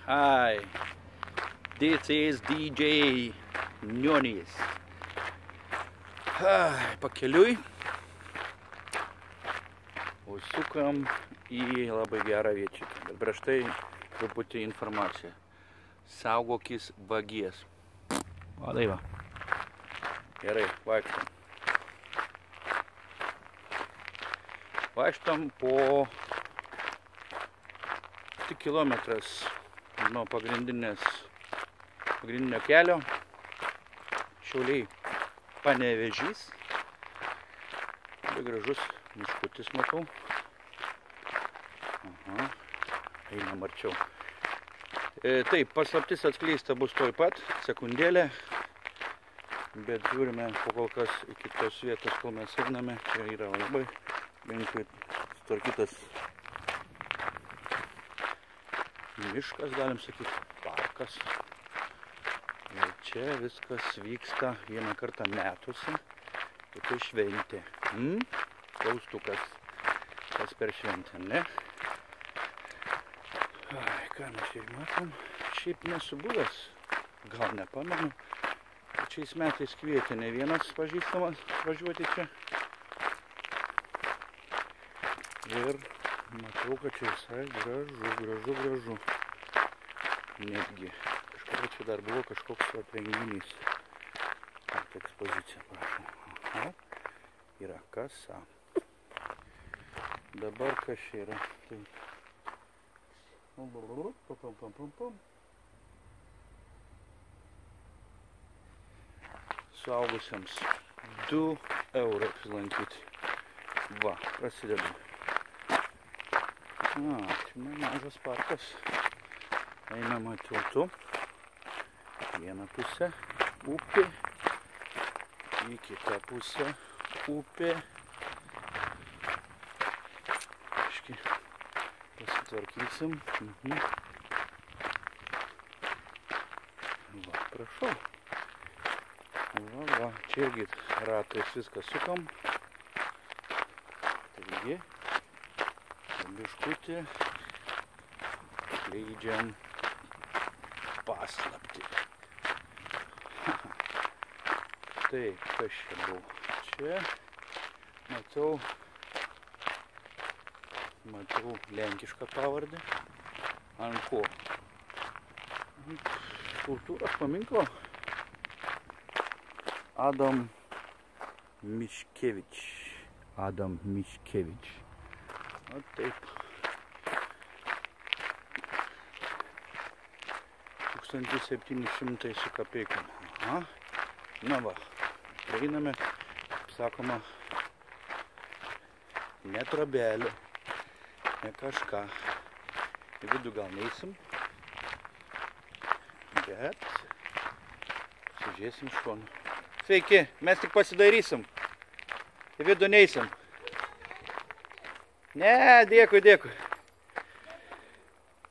Hi, this is DJ Nionis. Pakeliui užsukam į labai gerą viečiką. Bet prieš tai truputį informacija. Saugokis vagies. O, tai va. Gerai, vaikštam. Vaikštam po tik kilometras nuo pagrindinio kelio. Šiauliai Panevėžys. Labai gražus miškutis matau. Aha, einam arčiau. Taip, paslaptis atskleista bus toj pat, sekundėlė. Bet žiūrime po kol kas iki tos vietos, kol mes einame. Čia yra labai aplinkui sutvarkytas miškas, galim sakyti, parkas. Ir čia viskas vyksta vieną kartą metuose. Tokia šventė. Klaustukas, kas per šventę, ne? Ai, ką mes čia matom? Šiaip nesu buvęs, gal nepamenu. Šiais metais kvietė ne vienas pažįstamas važiuoti čia. Ir matau, kad čia visai gražu. Netgi. Kažkada čia dar buvo kažkoks renginys. Ekspozicija, prašau. Aha. Yra kasa. Dabar kas čia yra? Suaugusiems 2 eurai apsilankyti. Va, prasideda. Čia nemažas parkas. Einama tiltu. Vieną pusę upė. Į kitą pusę upė. Aiškiai pasitvarkysim. Va, prašau. Va, čia irgi ratais viską sukam. Taigi, biškutį leidžiam paslaptį. Tai, kas čia buvo? Čia matau lenkišką pavardę. Ant ko? Kultūros paminklo. Adam Miškevič. O taip. 1700 su kapeikom. Aha. Na va, prieiname, sakoma, ne trobelė, ne kažką. Į vidų gal neisim, bet sužiūrėsim šoną. Sveiki, mes tik pasidairysim. Į vidų neisim. Ne, dėkui.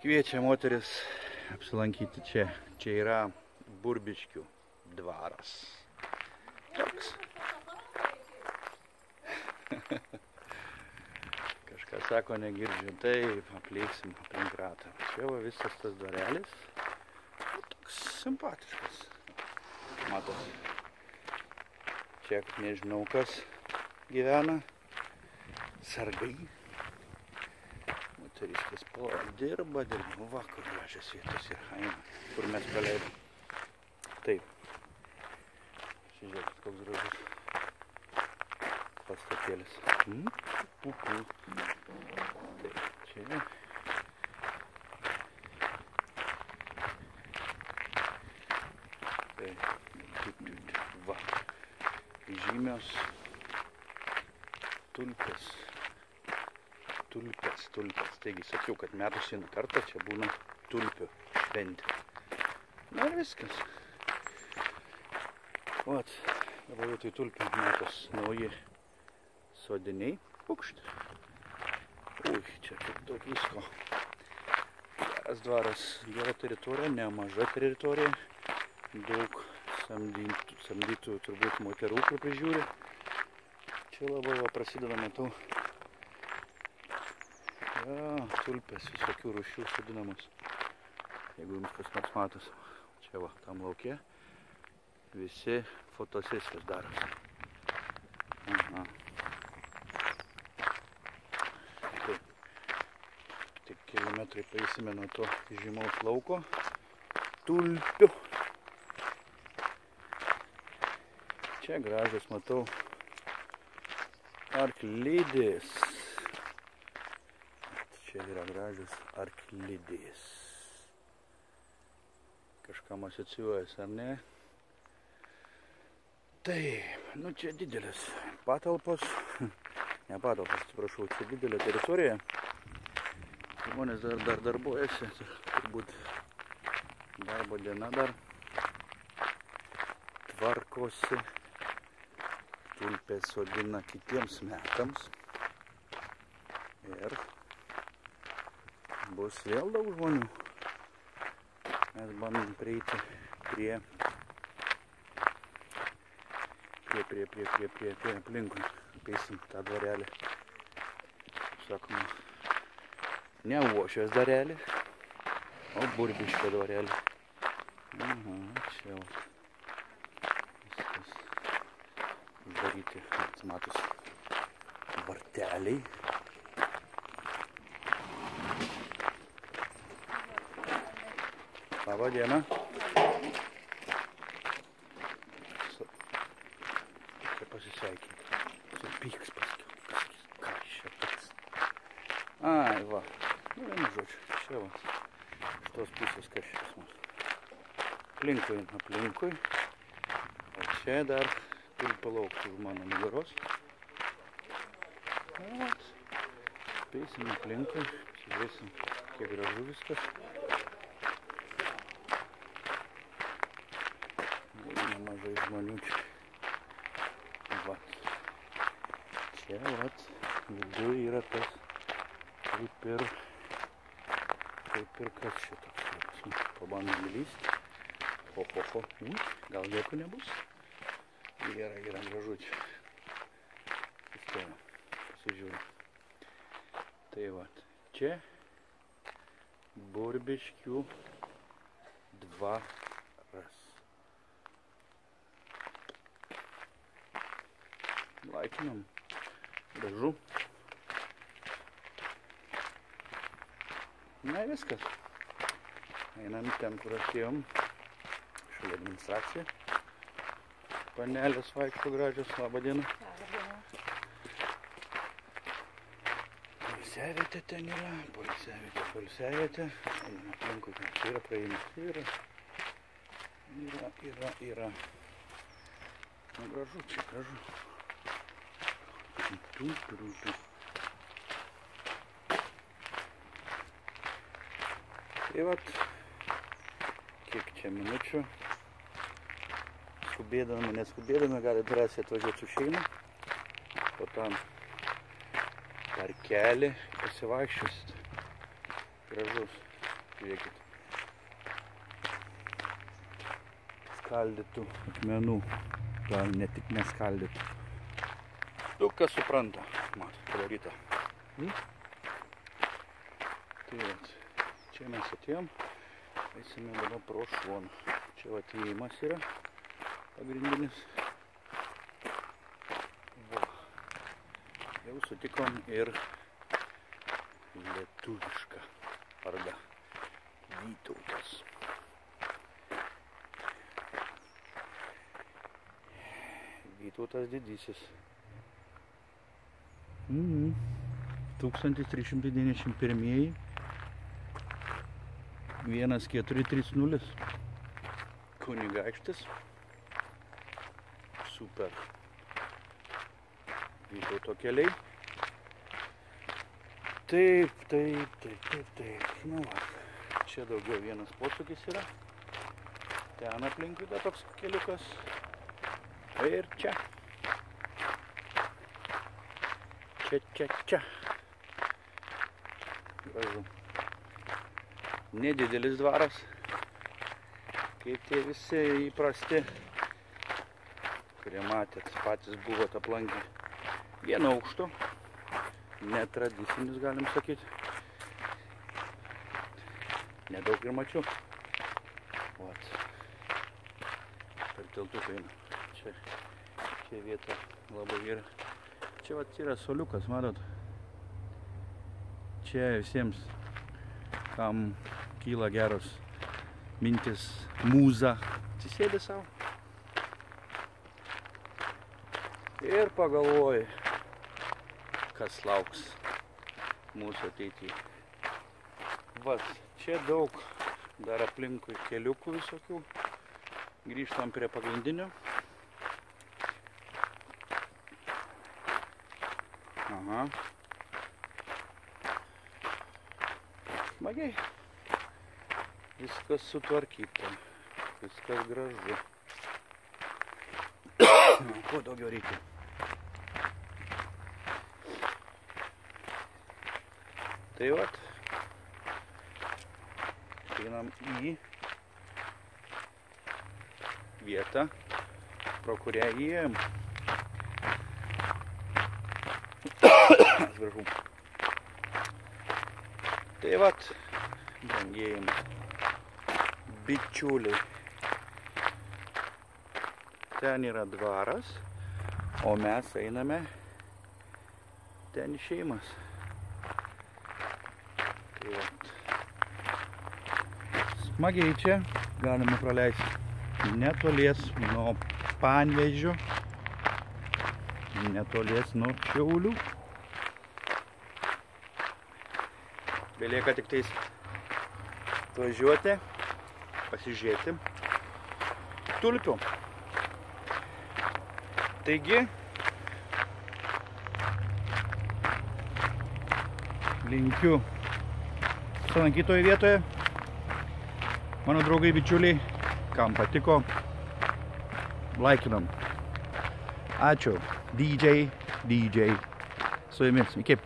Kviečia moteris apsilankyti čia. Čia yra Burbiškių dvaras. Toks. Kažką sako, negirdžiu. Taip, apleiksim aplink ratą. Čia va visas tas dvarelis. Toks simpatiškas. Matos. Čia nežinau, kas gyvena. Sargai. Moteriškės dirba. Va, kur gražios vietos yra. Kur mes praleidom. Taip. Žiūrėkit, koks gražus pastatėlis. Taip, čia. Taip, va. Žymios tulpės. Taigi sakiau, kad metus vieną kartą čia būna tulpių šventė. Na ir viskas. Vat, dabar vietoj tulpių metus nauji sodiniai. Pukšt. Ui, čia tik daug visko. Geras dvaras, gera teritorija, nemaža teritorija. Daug samdytų turbūt moterų, kur prižiūri. Čia labai prasideda, matau. Tulpės visokių rūšių sodinamos. jeigu jums kas nors matos. Čia va, tam lauke visi fotosesijos darosi. Aha. Taip. Tik keli metrai paeisime nuo to žymaus lauko. Tulpių. Čia gražios matau arklidės. Čia yra gražios arklidės. Kažkam asocijuojas, ar ne? Taip, nu čia didelis patalpos. Ne patalpos, atsiprašau, čia didelė teritorija. Žmonės dar darbuojasi, turbūt darbo diena dar tvarkosi. Tulpės sodina kitiems metams ir bus vėl daug žmonių. Mes bandom prieiti prie aplinkui. Apeisim tą dvarelį. Sakoma, ne Uošvės dvarelį, o Burbiškio dvarelį. Aha, čia jau viskas uždaryti, matosi varteliai. Labą dieną. Čia pasisveikinti. Supyks paskiau. Ką čia toks? Ai, va. Nu, vienu žodžiu. Čia va. Šitos pusės kas čia pas mus. Aplinkui. O čia dar tulpa laukti už mano nugaros. Vat. Spėsim aplinkui. Pasižiūrėsim, kiek gražu viskas. Nemažai žmonių čia. Vat. Čia vat viduje yra tas kaip ir kas čia toks. Pabandom įlįsti. Ho. Gal nieko nebus? Gerai, gražu čia. Įstojam. Pasižiūrim. Tai vat. Čia Burbiškių dvaras. Laikinam. Gražu. Na ir viskas. Einam ten, kur atėjom. Šalia administracija. Panelės vaikšto gražios. Labą dieną. Poilsiavietė ten yra. Poilsiavietė. Einam aplinkui. Čia yra praėjimas. Yra. Na, gražu čia, gražu. Tai vat, kiek čia minučių. Skubėdami, neskubėdami, gali drąsiai atvažiuoti su šeima. Po tam parkelį pasivaikščiosit. Gražus, žiūrėkit. Skaldytų akmenų, gal ne tik neskaldytų. Daug kas supranta, matot, padaryta. Tai vat, čia mes atėjom, eisime dabar pro šoną. Čia vat įėjimas yra pagrindinis. Va. Jau sutikom ir lietuvišką vardą Vytautas. Vytautas didysis. 1391 1430 kunigaikštis. Super. Vytauto keliai. Taip. Nu, va. Čia daugiau vienas posūkis yra. Ten aplinkui da toks keliukas. Ir čia. Čia. Gražu. Nedidelis dvaras. Kaip tie visi įprasti, kurie matėt, patys buvot aplankę. Vieno aukšto. Netradicinis, galim sakyti. nedaug ir mačiau. Vat. Per tiltuką einu. Čia vieta labai gera. Čia vat yra soliukas, matot. Čia visiems, kam kyla geros mintis, mūza, atsisėdi savo. Ir pagalvoji, kas lauks mūsų ateityje. Vat, čia daug dar aplinkui keliukų visokių. Grįžtam prie pagrindinio. Aha. Smagiai. Viskas sutvarkyta. Viskas gražu. Ko daugiau reikia? Tai vat. Einam į vietą, pro kurią įėjom. Atsiprašau. Tai vat, brangieji bičiuliai. Ten yra dvaras, o mes einame ten į šeimas. Tai vat. Smagiai čia galime praleisti netolies nuo Panevėžio, netolies nuo Šiaulių. Belieka tik tais važiuoti, pasižiūrėti tulpių. Taigi, linkiu apsilankytoje vietoje. Mano draugai, bičiuliai, kam patiko, laikinam. Ačiū. DJ. Su jumis. Iki.